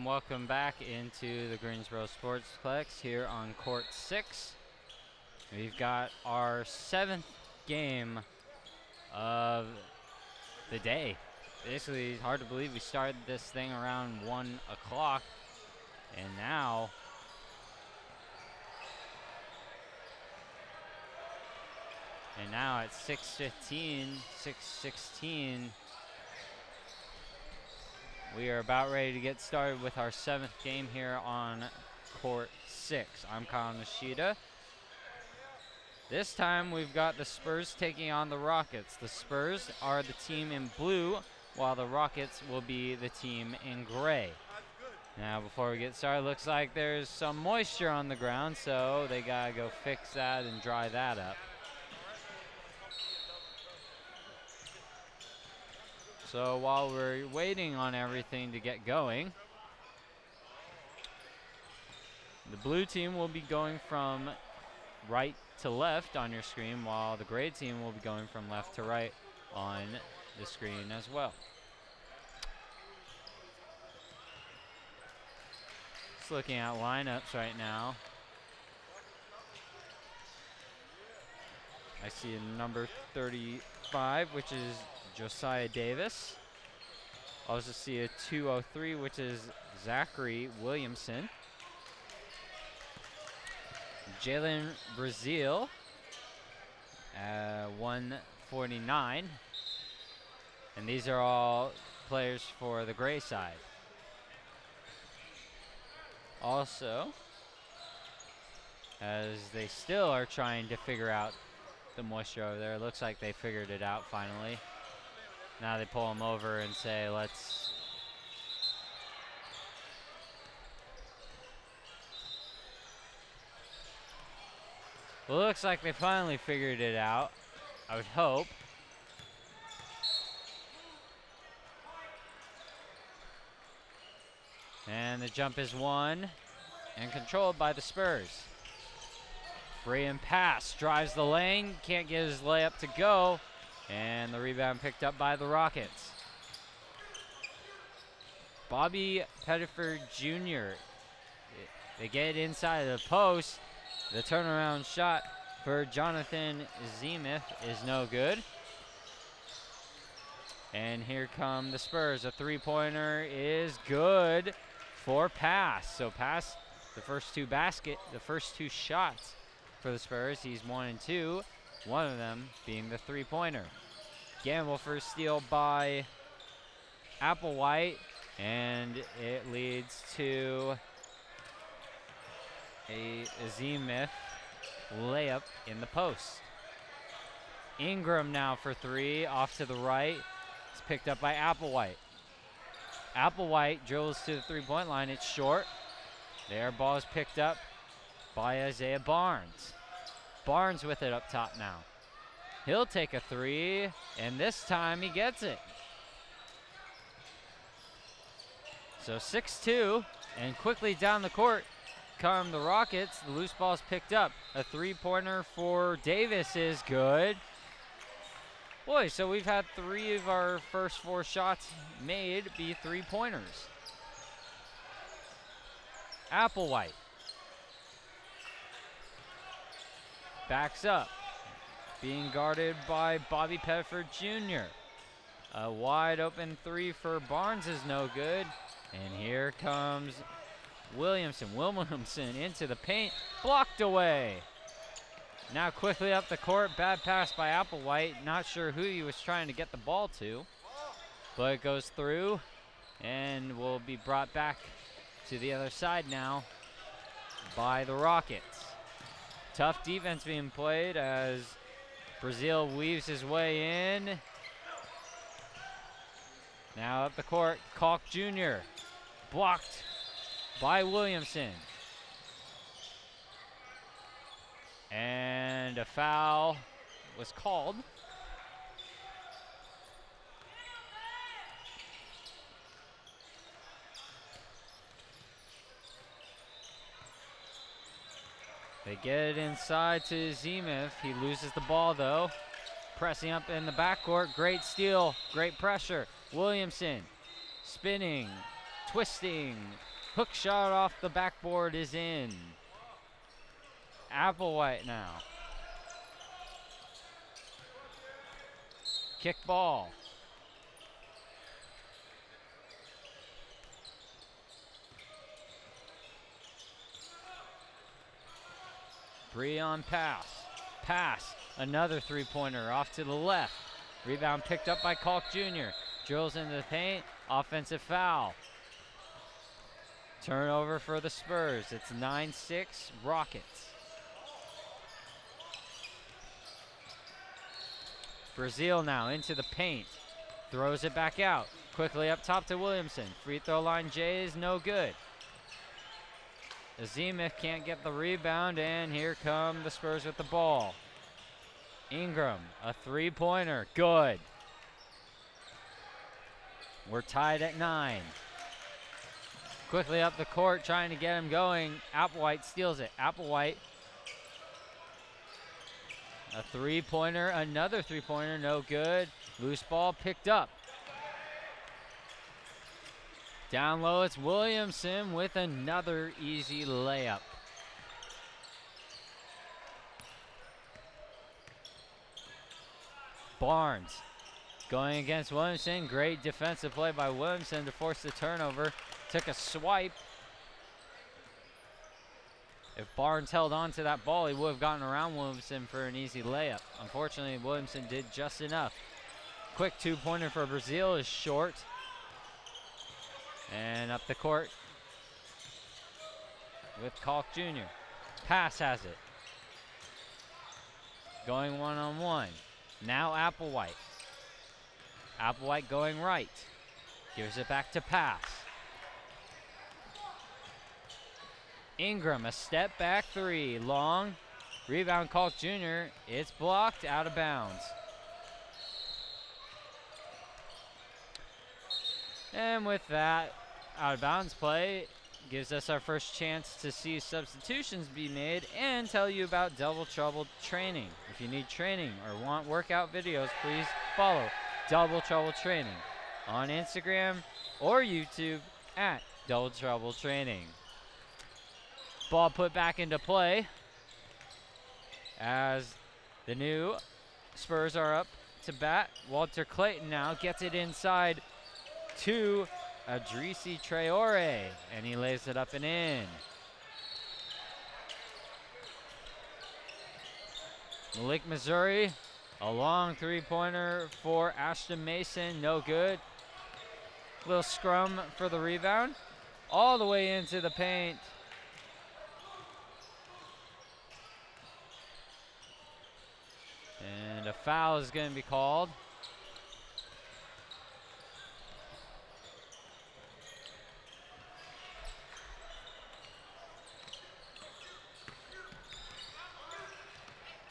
welcome back into the Greensboro Sportsplex here on Court 6. We've got our 7th game of the day. Basically, it's hard to believe we started this thing around 1 o'clock, and now at 6:16, we are about ready to get started with our 7th game here on Court 6. I'm Kyle Nishida. This time we've got the Spurs taking on the Rockets. The Spurs are the team in blue, while the Rockets will be the team in gray. Now before we get started, looks like there's some moisture on the ground, so they gotta go fix that and dry that up. So while we're waiting on everything to get going, the blue team will be going from right to left on your screen, while the gray team will be going from left to right on the screen as well. Just looking at lineups right now. I see a number 35, which is Josiah Davis. Also see a 203, which is Zachary Williamson. Jalen Brazil, 149. And these are all players for the gray side. Also, as they still are trying to figure out the moisture over there, it looks like they figured it out finally. Now they pull them over and say, let's well, looks like they finally figured it out, I would hope. And the jump is won and controlled by the Spurs. Brian pass, drives the lane, can't get his layup to go, and the rebound picked up by the Rockets. Bobby Pettiford Jr. They get inside of the post. The turnaround shot for Jonathan Zemeth is no good. And here come the Spurs. A three-pointer is good for Pass. So Pass, the first two shots for the Spurs. He's 1 and 2. One of them being the three-pointer. Gamble for a steal by Applewhite, and it leads to a Zemeth layup in the post. Ingram now for three, off to the right. It's picked up by Applewhite. Applewhite drills to the three-point line. It's short. Their ball is picked up by Isaiah Barnes. Barnes with it up top now. He'll take a three, and this time he gets it. So 6-2, and quickly down the court come the Rockets. The loose ball is picked up. A three-pointer for Davis is good. Boy, so we've had 3 of our first 4 shots made be three-pointers. Applewhite backs up, being guarded by Bobby Pettiford Jr. A wide open three for Barnes is no good. And here comes Williamson into the paint, blocked away. Now quickly up the court, bad pass by Applewhite. Not sure who he was trying to get the ball to, but it goes through and will be brought back to the other side now by the Rockets. Tough defense being played as Brazil weaves his way in. Now up the court, Kalk Jr. blocked by Williamson. And a foul was called. They get it inside to Zemeth. He loses the ball though. Pressing up in the backcourt, great steal, great pressure. Williamson spinning, twisting, Hook shot off the backboard is in. Applewhite now. Kick ball. Bree on pass. Pass. Another three-pointer off to the left. Rebound picked up by Kalk Jr. Drills into the paint. Offensive foul. Turnover for the Spurs. It's 9-6 Rockets. Brazil now into the paint. Throws it back out. Quickly up top to Williamson. Free throw line J is no good. Azimith can't get the rebound, and here come the Spurs with the ball. Ingram, a three-pointer, good. We're tied at 9. Quickly up the court, trying to get him going. Applewhite steals it. Applewhite, a three-pointer, another three-pointer, no good. Loose ball picked up. Down low, it's Williamson with another easy layup. Barnes going against Williamson. Great defensive play by Williamson to force the turnover. Took a swipe. If Barnes held on to that ball, he would have gotten around Williamson for an easy layup. Unfortunately, Williamson did just enough. Quick two-pointer for Brazil is short. And up the court with Kalk Jr. Pass has it. Going one-on-one. Now Applewhite. Applewhite going right. Gives it back to pass. Ingram, a step back three. Long. Rebound Kalk Jr. It's blocked, out of bounds. And with that, out of bounds play gives us our first chance to see substitutions be made and tell you about Double Trouble Training. If you need training or want workout videos, please follow Double Trouble Training on Instagram or YouTube at Double Trouble Training. Ball put back into play as the new Spurs are up to bat. Walter Clayton now gets it inside to Adrisi Traore, and he lays it up and in. Lake Missouri, a long three-pointer for Ashton Mason, no good. Little scrum for the rebound, all the way into the paint. And a foul is going to be called.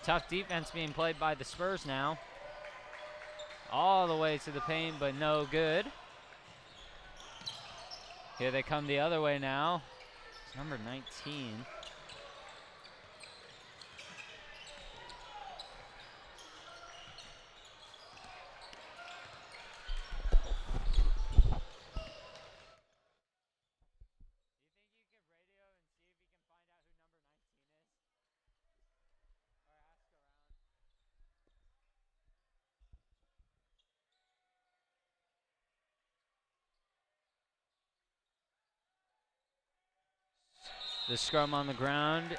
Tough defense being played by the Spurs now. All the way to the paint, but no good. Here they come the other way now. It's number 19. The scrum on the ground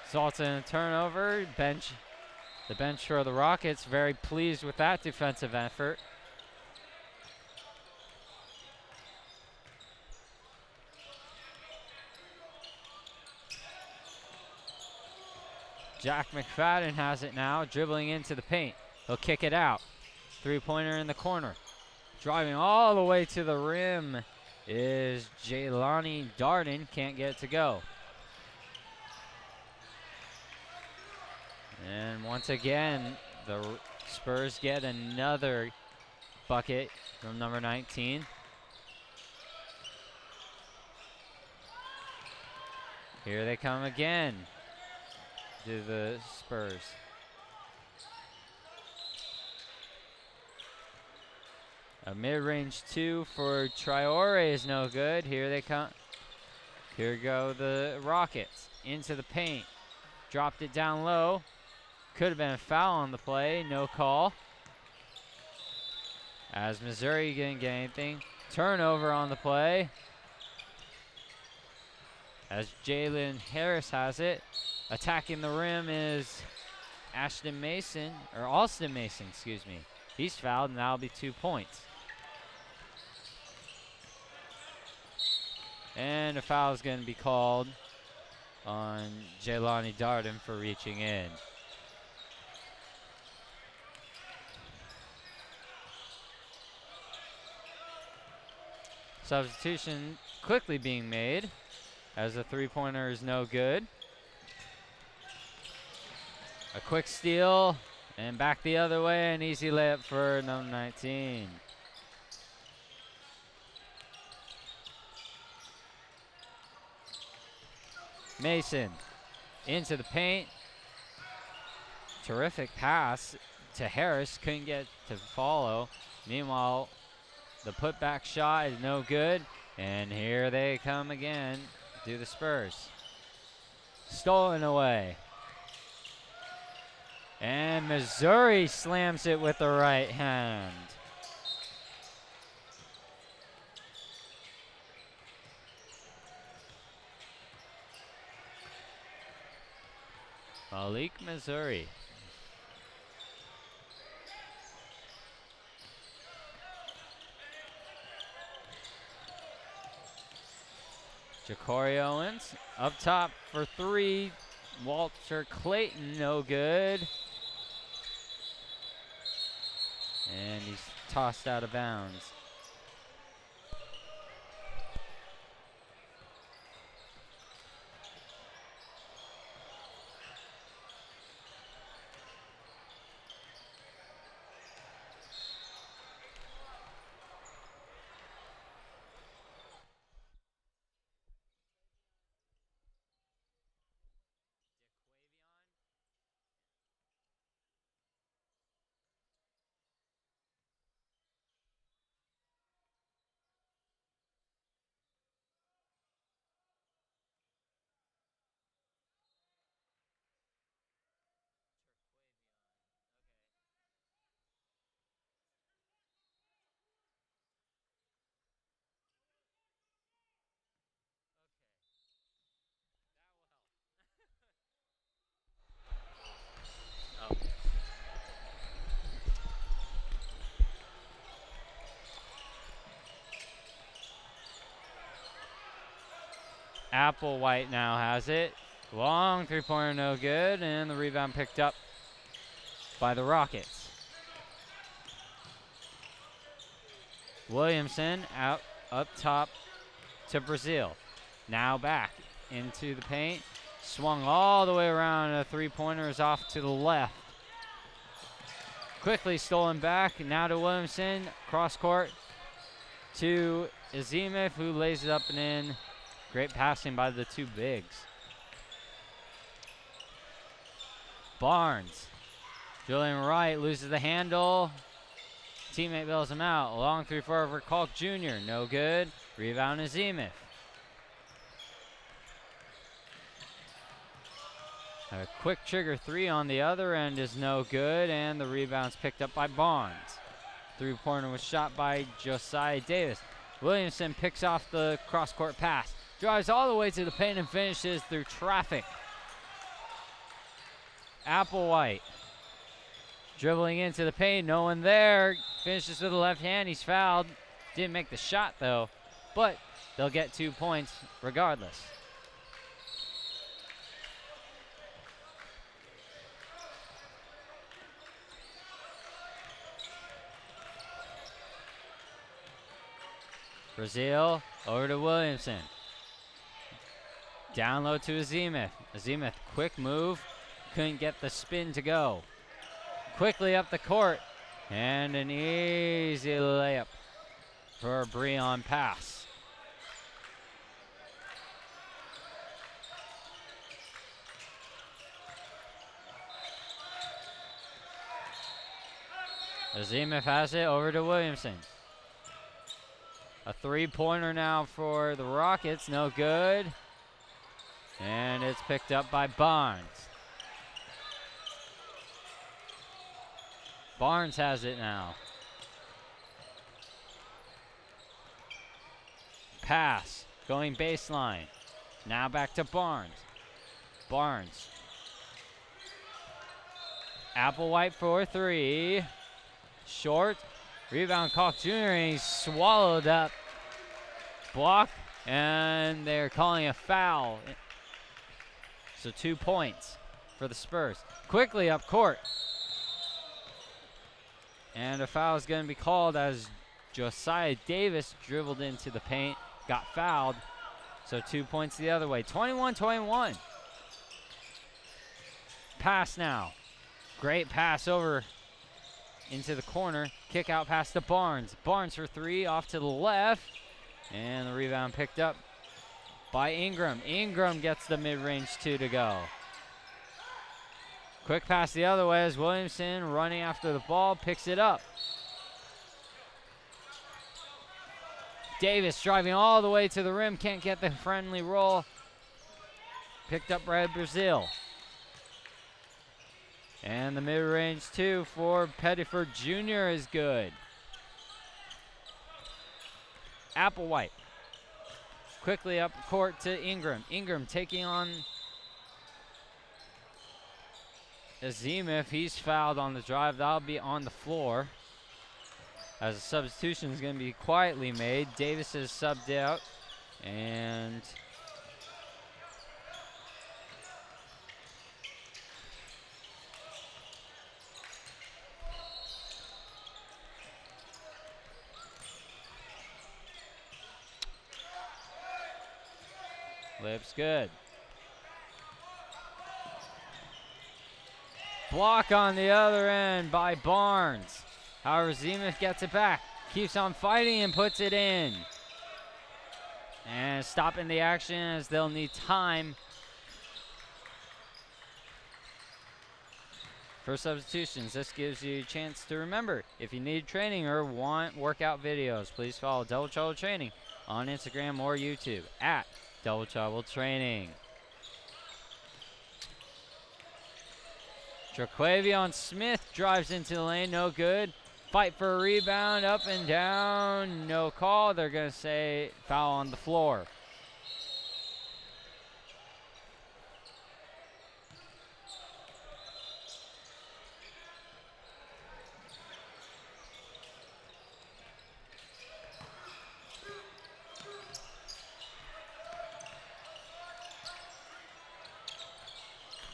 results in a turnover. The bench for the Rockets very pleased with that defensive effort. Jack McFadden has it now, dribbling into the paint. He'll kick it out. Three-pointer in the corner. Driving all the way to the rim is Jaylani Darden. Can't get it to go. And once again, the Spurs get another bucket from number 19. Here they come again to the Spurs. A mid-range 2 for Traore is no good. Here they come. Here go the Rockets into the paint. Dropped it down low. Could have been a foul on the play. No call. As Missouri didn't get anything. Turnover on the play. As Jalen Harris has it. Attacking the rim is Austin Mason, excuse me. He's fouled, and that'll be 2 points. And a foul is going to be called on Jelani Darden for reaching in. Substitution quickly being made as the three-pointer is no good. A quick steal and back the other way, an easy layup for number 19. Mason into the paint. Terrific pass to Harris, couldn't get to follow. Meanwhile, the putback shot is no good, and here they come again to the Spurs. Stolen away. And Missouri slams it with the right hand. Malik Missouri. Ja'Cory Owens up top for three. Walter Clayton, no good. And he's tossed out of bounds. Applewhite now has it. Long three-pointer, no good, and the rebound picked up by the Rockets. Williamson out up top to Brazil. Now back into the paint. Swung all the way around. A three-pointer is off to the left. Quickly stolen back. Now to Williamson. Cross court to Azimov, who lays it up and in. Great passing by the two bigs. Barnes. Julian Wright loses the handle. Teammate bails him out. Long 3-4 for Kalk Jr. No good. Rebound Azimov. A quick trigger three on the other end is no good, and the rebound's picked up by Barnes. Three-pointer was shot by Josiah Davis. Williamson picks off the cross-court pass. Drives all the way to the paint and finishes through traffic. Applewhite dribbling into the paint, no one there. Finishes with the left hand, he's fouled. Didn't make the shot though, but they'll get 2 points regardless. Brazil over to Williamson. Down low to Azimov. Azimov, quick move. Couldn't get the spin to go. Quickly up the court. And an easy layup for a Breon pass. Azimov has it over to Williamson. A three-pointer now for the Rockets, no good. And it's picked up by Barnes. Barnes has it now. Pass, going baseline. Now back to Barnes. Barnes. Applewhite for three. Short. Rebound Koch Jr. and he's swallowed up. Block, and they're calling a foul. So 2 points for the Spurs. Quickly up court. And a foul is going to be called as Josiah Davis dribbled into the paint, got fouled. So 2 points the other way. 21-21. Pass now. Great pass over into the corner. Kick out pass to Barnes. Barnes for three, off to the left. And the rebound picked up by Ingram. Ingram gets the mid-range two to go. Quick pass the other way as Williamson running after the ball, picks it up. Davis driving all the way to the rim, can't get the friendly roll. Picked up by Brazil. And the mid-range two for Pettiford Jr. is good. Applewhite. Quickly up court to Ingram. Ingram taking on Azimov. He's fouled on the drive. That'll be on the floor. As a substitution is going to be quietly made. Davis is subbed out. And Lips good. Block on the other end by Barnes. However, Zemeth gets it back. Keeps on fighting and puts it in. And stopping the action as they'll need time for substitutions. This gives you a chance to remember, if you need training or want workout videos, please follow Double Trouble Training on Instagram or YouTube at Double Trouble Training. Traquavion Smith drives into the lane, no good. Fight for a rebound, up and down, no call. They're going to say foul on the floor.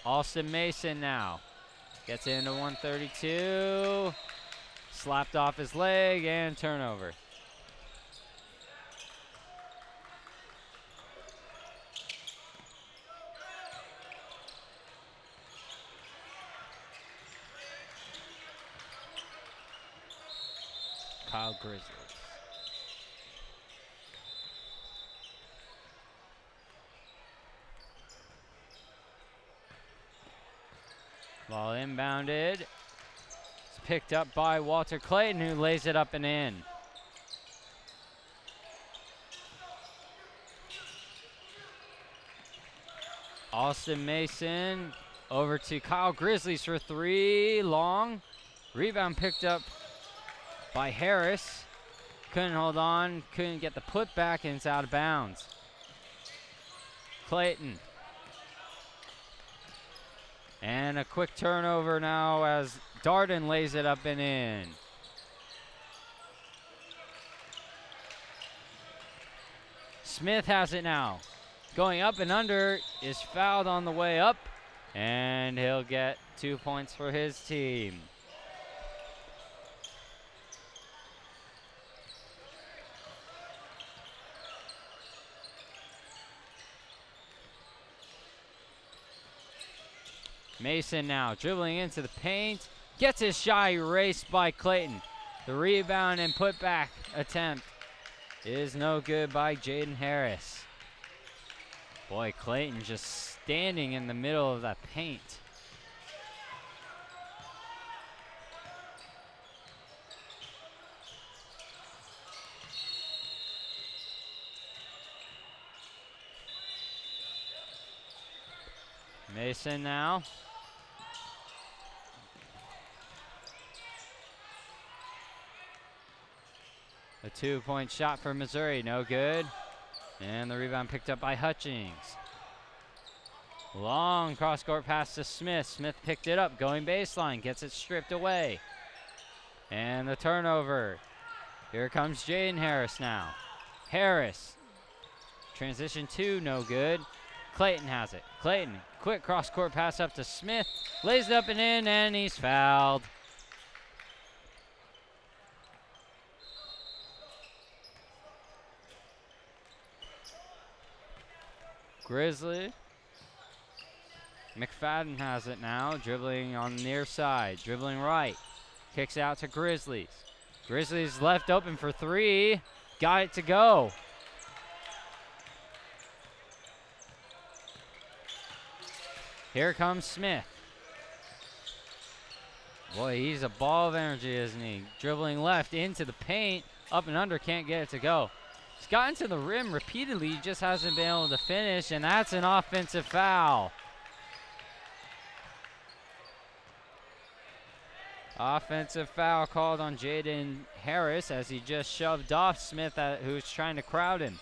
Austin Mason now gets into 132. Slapped off his leg and turnover. Kyle Grizzlies. Ball inbounded. It's picked up by Walter Clayton, who lays it up and in. Austin Mason over to Kyle Grizzlies for three. Long. Rebound picked up by Harris. Couldn't hold on. Couldn't get the putback, and it's out of bounds. Clayton. And a quick turnover now as Darden lays it up and in. Smith has it now. Going up and under, is fouled on the way up, and he'll get 2 points for his team. Mason now dribbling into the paint. Gets his shot erased by Clayton. The rebound and putback attempt is no good by Jaden Harris. Boy, Clayton just standing in the middle of that paint. Mason now. A 2-point shot for Missouri, no good. And the rebound picked up by Hutchings. Long cross-court pass to Smith. Smith picked it up, going baseline, gets it stripped away. And the turnover. Here comes Jaden Harris now. Harris. Transition 2, no good. Clayton has it. Clayton, quick cross-court pass up to Smith. Lays it up and in, and he's fouled. Grizzly. McFadden has it now, dribbling on the near side, dribbling right. Kicks out to Grizzlies. Grizzlies left open for 3. Got it to go. Here comes Smith. Boy, he's a ball of energy, isn't he? Dribbling left into the paint, up and under, can't get it to go. He's gotten to the rim repeatedly, he just hasn't been able to finish, and that's an offensive foul. Offensive foul called on Jaden Harris as he just shoved off Smith, who's trying to crowd him.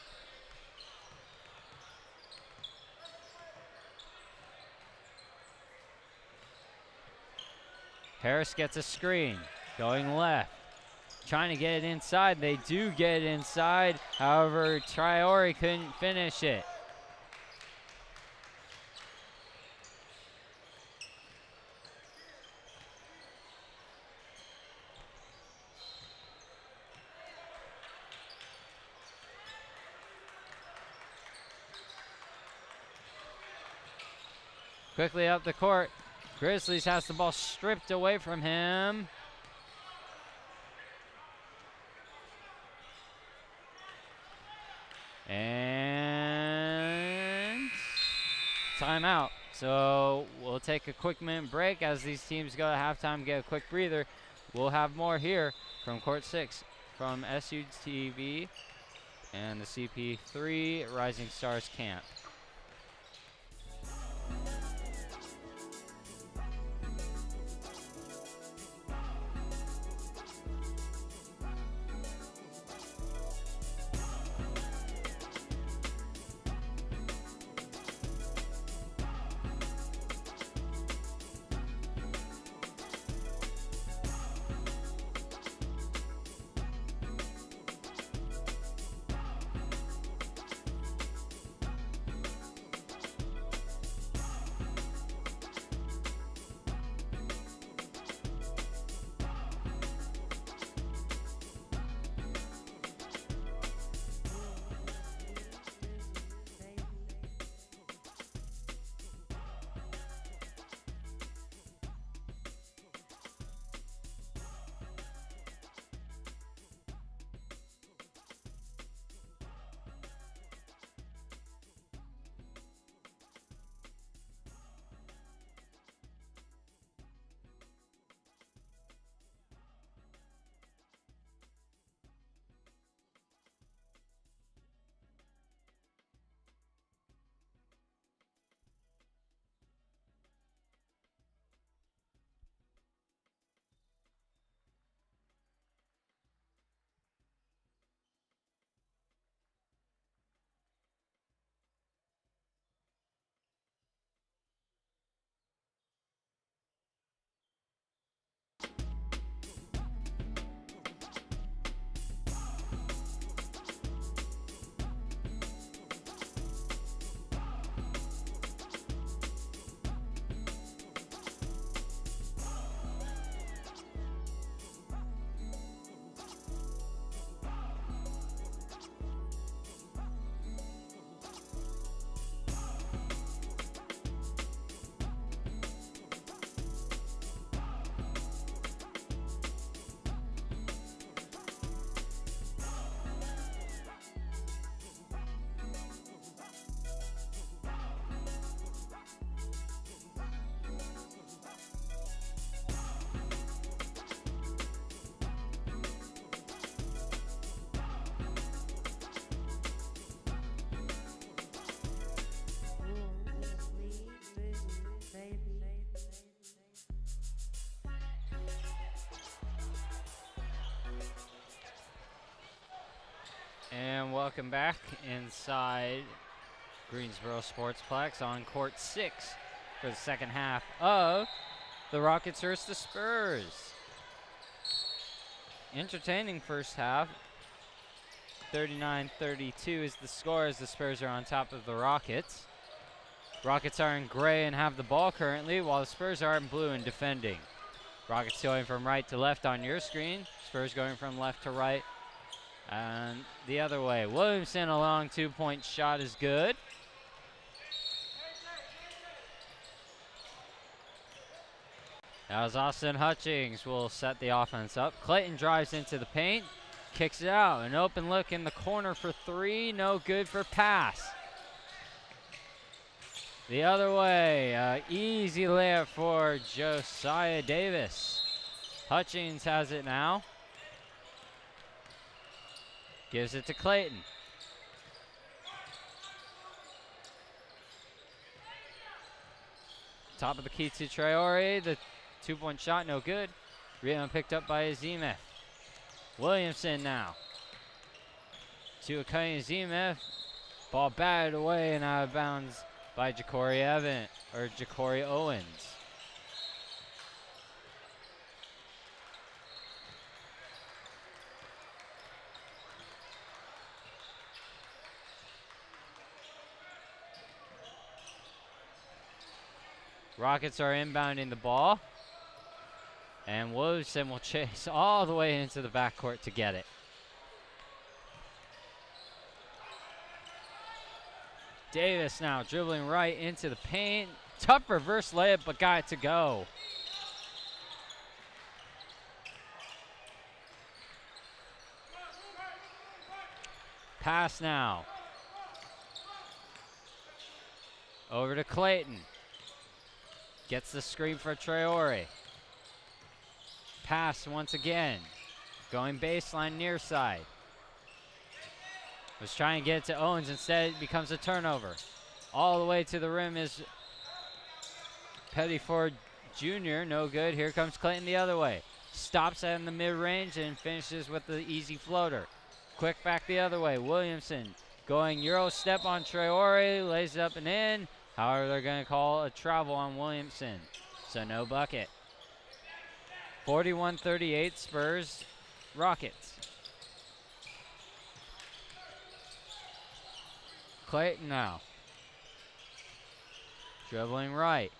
Harris gets a screen, going left. Trying to get it inside. They do get it inside. However, Traore couldn't finish it. Quickly up the court. Grizzlies has the ball stripped away from him. And timeout. So we'll take a quick minute break as these teams go to halftime, get a quick breather. We'll have more here from Court 6 from SUTV and the CP3 Rising Stars camp. And welcome back inside Greensboro Sportsplex on court 6 for the second half of the Rockets versus the Spurs. Entertaining first half. 39-32 is the score as the Spurs are on top of the Rockets. Rockets are in gray and have the ball currently, while the Spurs are in blue and defending. Rockets going from right to left on your screen. Spurs going from left to right. And the other way. Williamson, a long 2-point shot is good. As Austin Hutchings will set the offense up. Clayton drives into the paint, kicks it out. An open look in the corner for three, no good for pass. The other way, easy layup for Josiah Davis. Hutchings has it now. Gives it to Clayton. Top of the key to Traore. The 2-point shot, no good. Rebound picked up by Azimef. Williamson now. To Akane Azimef. Ball batted away and out of bounds by Ja'Cory Owens. Rockets are inbounding the ball. And Wilson will chase all the way into the backcourt to get it. Davis now dribbling right into the paint. Tough reverse layup, but got it to go. Pass now. Over to Clayton. Gets the screen for Traore. Pass once again. Going baseline near side. Was trying to get it to Owens. Instead, it becomes a turnover. All the way to the rim is Pettiford Jr. No good. Here comes Clayton the other way. Stops in the mid-range and finishes with the easy floater. Quick back the other way. Williamson going Euro step on Traore. Lays it up and in. However, they're going to call a travel on Williamson. So no bucket. 41-38 Spurs Rockets. Clayton now. Dribbling right.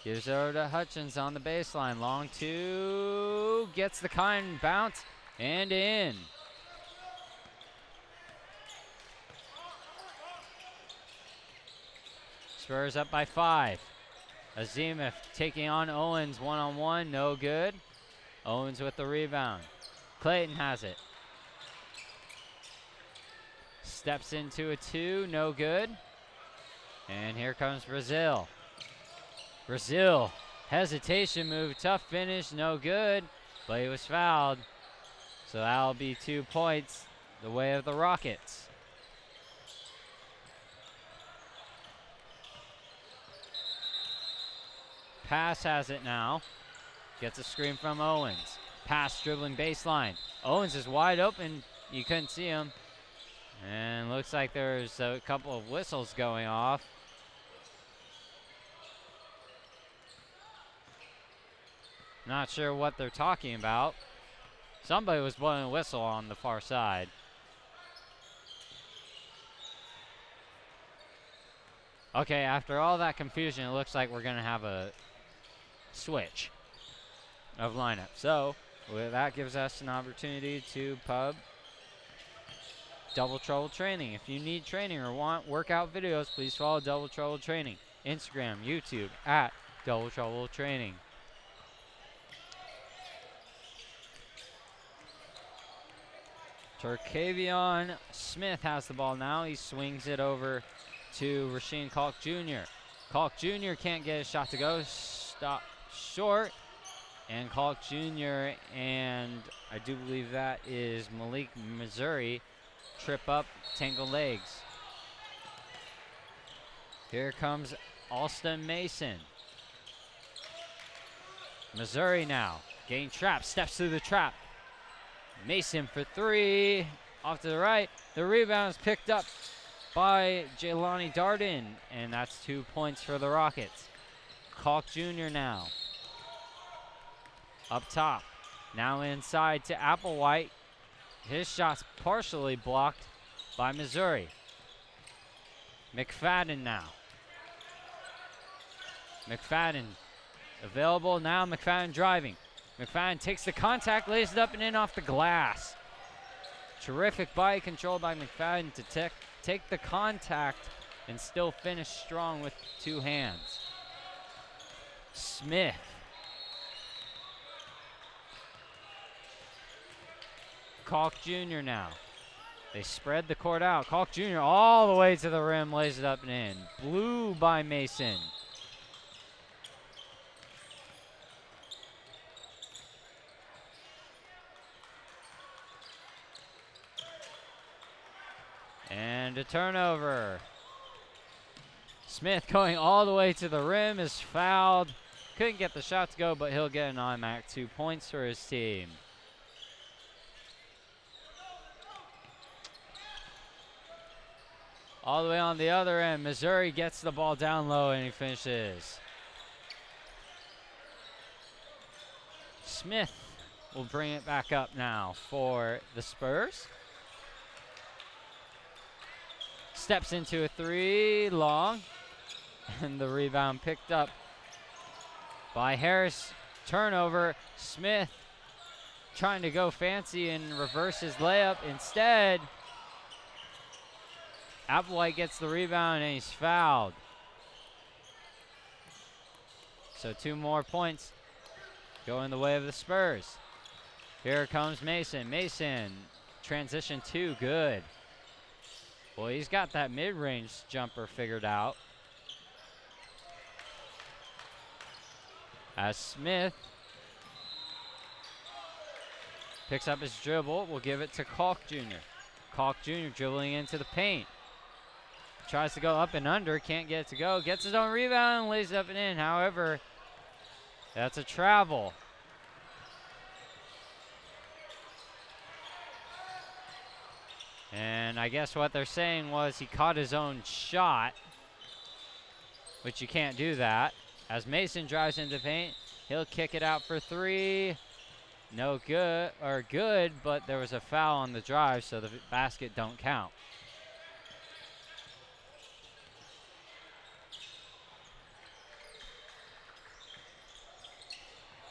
Gives it over to Hutchins on the baseline. Long two. Gets the kind bounce and in. Spurs up by 5. Azimef taking on Owens one-on-one. No good. Owens with the rebound. Clayton has it. Steps into a 2, no good. And here comes Brazil. Brazil, hesitation move, tough finish, no good. But he was fouled. So that'll be 2 points the way of the Rockets. Pass has it now. Gets a screen from Owens. Pass dribbling baseline. Owens is wide open. You couldn't see him. And looks like there's a couple of whistles going off. Not sure what they're talking about. Somebody was blowing a whistle on the far side. Okay, after all that confusion, it looks like we're going to have a switch of lineup. So that gives us an opportunity to pub Double Trouble Training. If you need training or want workout videos, please follow Double Trouble Training. Instagram, YouTube, at Double Trouble Training. Terkavion Smith has the ball now. He swings it over to Rasheem Kalk Jr. Kalk Jr. can't get a shot to go. Stop short. And Kalk Jr. and I do believe that is Malik Missouri trip up, tangle legs. Here comes Alston Mason. Missouri now getting trapped, steps through the trap. Mason for 3, Off to the right. The rebound is picked up by Jelani Darden, and that's 2 points for the Rockets. Kalk Jr. now. Up top. Now inside to Applewhite. His shot's partially blocked by Missouri. McFadden now. McFadden available now. McFadden driving. McFadden takes the contact, lays it up and in off the glass. Terrific body control by McFadden to take the contact and still finish strong with 2 hands. Smith. Kalk Jr. now. They spread the court out. Kalk Jr. all the way to the rim, lays it up and in. Blue by Mason. And a turnover. Smith going all the way to the rim is fouled. Couldn't get the shot to go, but he'll get an automatic 2 points for his team. All the way on the other end, Missouri gets the ball down low and he finishes. Smith will bring it back up now for the Spurs. Steps into a 3, long, and the rebound picked up by Harris. Turnover, Smith trying to go fancy and reverse his layup. Instead, Applewhite gets the rebound and he's fouled. So 2 more points going the way of the Spurs. Here comes Mason. Mason, transition 2, good. Well, he's got that mid-range jumper figured out. As Smith picks up his dribble, we'll give it to Kalk Jr. Kalk Jr. dribbling into the paint. Tries to go up and under, can't get it to go. Gets his own rebound and lays it up and in. However, that's a travel. And I guess what they're saying was he caught his own shot, which you can't do that. As Mason drives into the paint, he'll kick it out for 3. No good, or good, but there was a foul on the drive, so the basket don't count.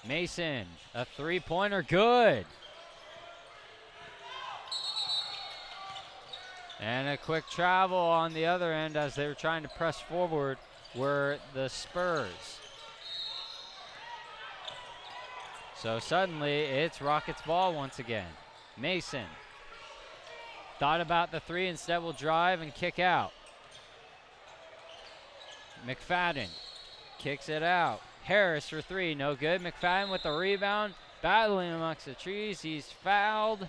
Mason, a 3-pointer, good. And a quick travel on the other end as they were trying to press forward were the Spurs. So suddenly it's Rockets ball once again. Mason thought about the 3, instead will drive and kick out. McFadden kicks it out. Harris for 3, no good. McFadden with the rebound, battling amongst the trees. He's fouled.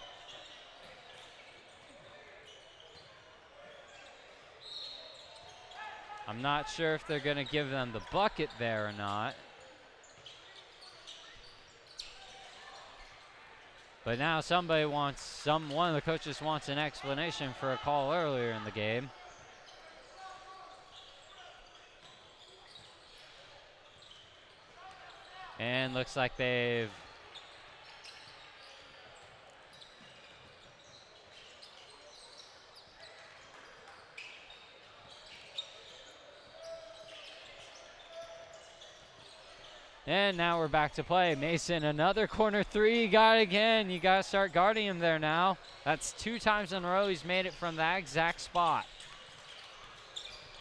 I'm not sure if they're going to give them the bucket there or not. But now somebody wants, one of the coaches wants an explanation for a call earlier in the game. And looks like they've and now we're back to play. Mason, another corner 3, got it again. You got to start guarding him there now. That's 2 times in a row he's made it from that exact spot.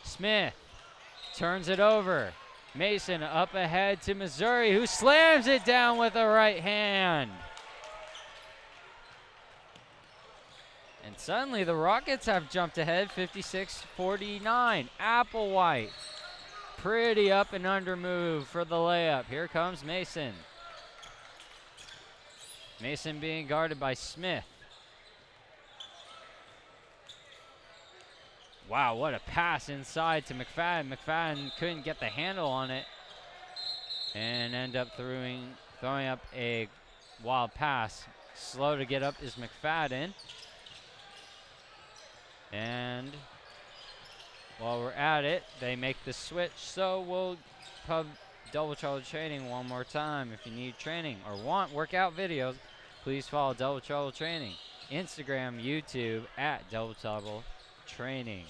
Smith turns it over. Mason up ahead to Missouri, who slams it down with a right hand. And suddenly the Rockets have jumped ahead, 56-49. Applewhite. Pretty up and under move for the layup. Here comes Mason. Mason being guarded by Smith. Wow, what a pass inside to McFadden. McFadden couldn't get the handle on it and end up throwing up a wild pass. Slow to get up is McFadden. And while we're at it, they make the switch. So we'll pub Double Trouble Training one more time. If you need training or want workout videos, please follow Double Trouble Training. Instagram, YouTube at Double Trouble Training.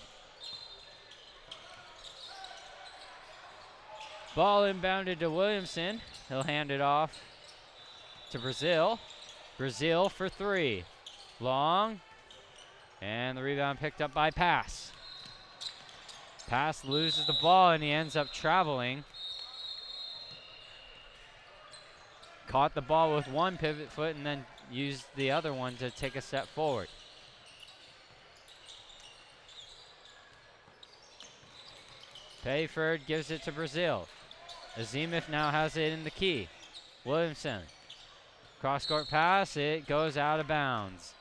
Ball inbounded to Williamson. He'll hand it off to Brazil. Brazil for 3. Long. And the rebound picked up by Pass. Pass loses the ball and he ends up traveling. Caught the ball with one pivot foot and then used the other one to take a step forward. Payford gives it to Brazil. Azimov now has it in the key. Williamson. Cross-court pass, it goes out of bounds.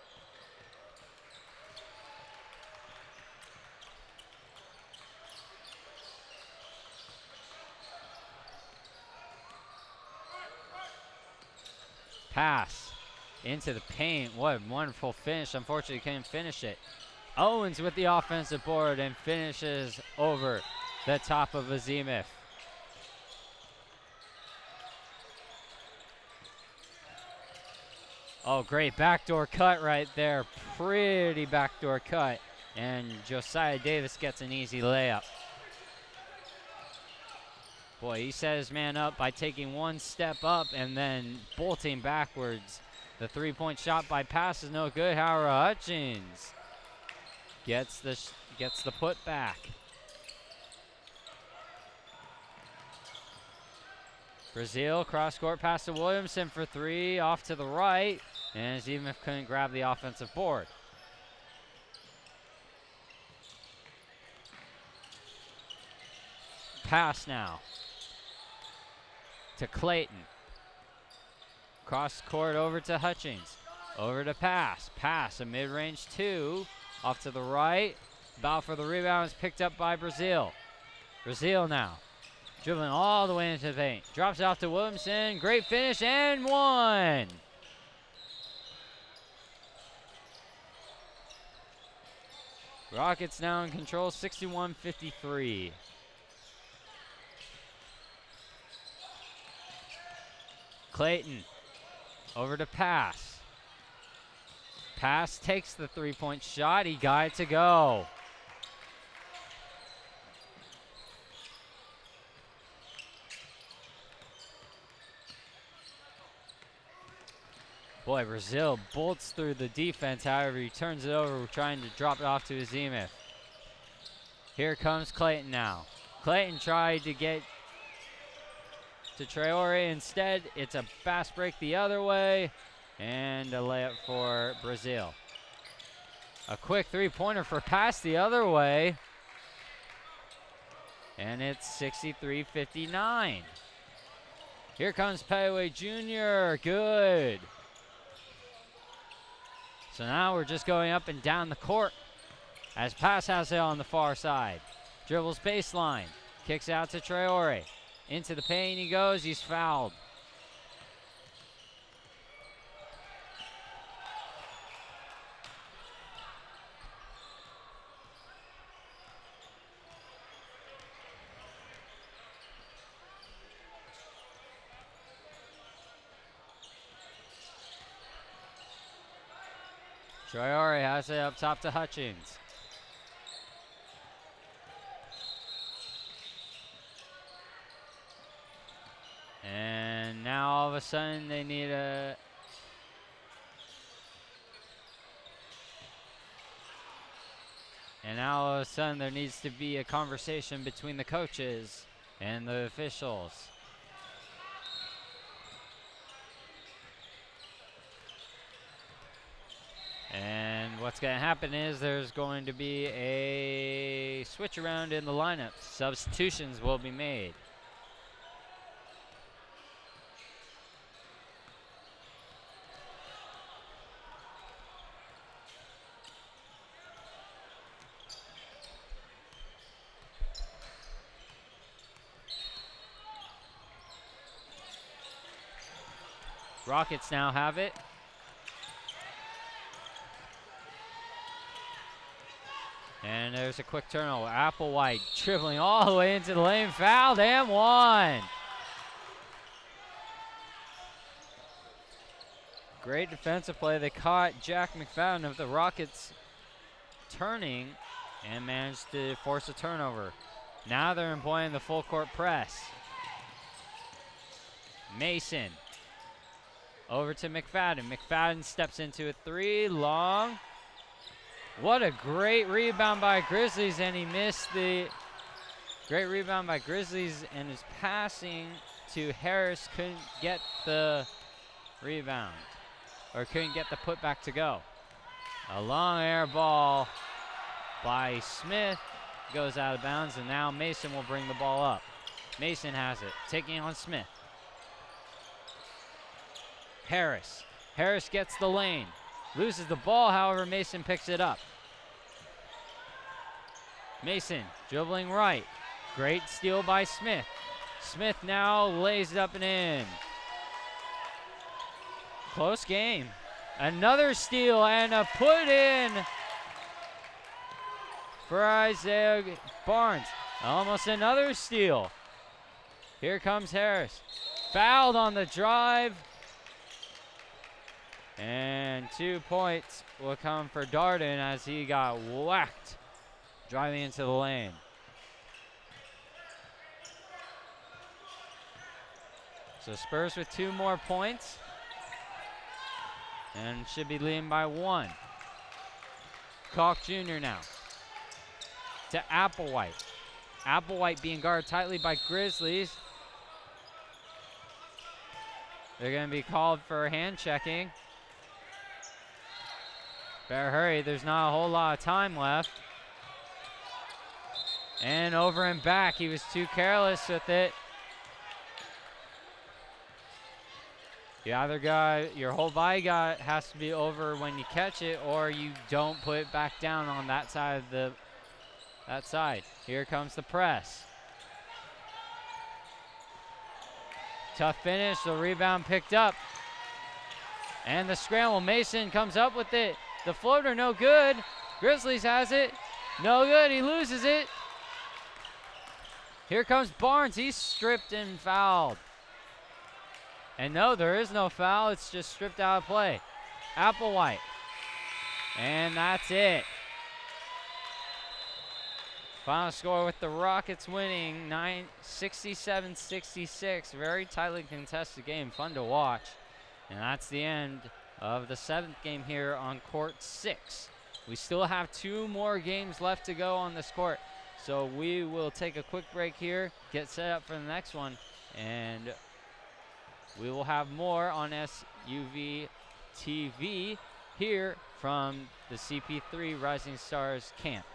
Pass into the paint. What a wonderful finish. Unfortunately, couldn't finish it. Owens with the offensive board and finishes over the top of Azimov. Oh, great backdoor cut right there. Pretty backdoor cut. And Josiah Davis gets an easy layup. Boy, he set his man up by taking one step up and then bolting backwards. The three-point shot by Pass is no good. Howard Hutchins gets the put back. Brazil cross-court pass to Williamson for 3, off to the right, and Azimov couldn't grab the offensive board. Pass now to Clayton. Cross court over to Hutchins. Over to Pass. Pass, a mid-range 2. Off to the right. Bow for the rebound is picked up by Brazil. Brazil now. Dribbling all the way into the paint. Drops it off to Williamson. Great finish and one. Rockets now in control, 61-53. Clayton over to Pass. Pass takes the three-point shot. He got it to go. Boy, Brazil bolts through the defense. However, he turns it over, trying to drop it off to Azimov. Here comes Clayton now. Clayton tried to get to Traore. Instead, it's a fast break the other way, and a layup for Brazil. A quick three-pointer for Pass the other way, and it's 63-59. Here comes Payaway Jr. Good. So now we're just going up and down the court as Pass has it on the far side. Dribbles baseline, kicks out to Traore. Into the paint he goes, he's fouled. Traore has it up top to Hutchins. And now all of a sudden they need a... And now all of a sudden there needs to be a conversation between the coaches and the officials. And what's going to happen is there's going to be a switch around in the lineup. Substitutions will be made. Rockets now have it. And there's a quick turnover. Applewhite dribbling all the way into the lane, fouled and one. Great defensive play. They caught Jack McFadden of the Rockets turning and managed to force a turnover. Now they're employing the full court press. Mason over to McFadden. McFadden steps into a three, long. What a great rebound by Grizzlies, and he missed the great rebound by Grizzlies, and his passing to Harris couldn't get the rebound, or couldn't get the putback to go. A long air ball by Smith goes out of bounds, and now Mason will bring the ball up. Mason has it, taking on Smith. Harris gets the lane. Loses the ball, however, Mason picks it up. Mason dribbling right. Great steal by Smith. Smith now lays it up and in. Close game. Another steal and a put in for Isaiah Barnes. Almost another steal. Here comes Harris. Fouled on the drive. And 2 points will come for Darden as he got whacked driving into the lane. So Spurs with 2 more points and should be leading by 1. Kalk Jr. now to Applewhite. Applewhite being guarded tightly by Grizzlies. They're going to be called for hand checking. Better hurry, there's not a whole lot of time left. And over and back, he was too careless with it. You either got, your whole body has to be over when you catch it, or you don't put it back down on that side of that side. Here comes the press. Tough finish, the rebound picked up. And the scramble, Mason comes up with it. The floater, no good. Grizzlies has it. No good, he loses it. Here comes Barnes, he's stripped and fouled. And no, there is no foul, it's just stripped out of play. Applewhite. And that's it. Final score with the Rockets winning 67-66. Very tightly contested game, fun to watch. And that's the end of the 7th game here on court 6. We still have 2 more games left to go on this court. So we will take a quick break here, get set up for the next one, and we will have more on SUV TV here from the CP3 Rising Stars camp.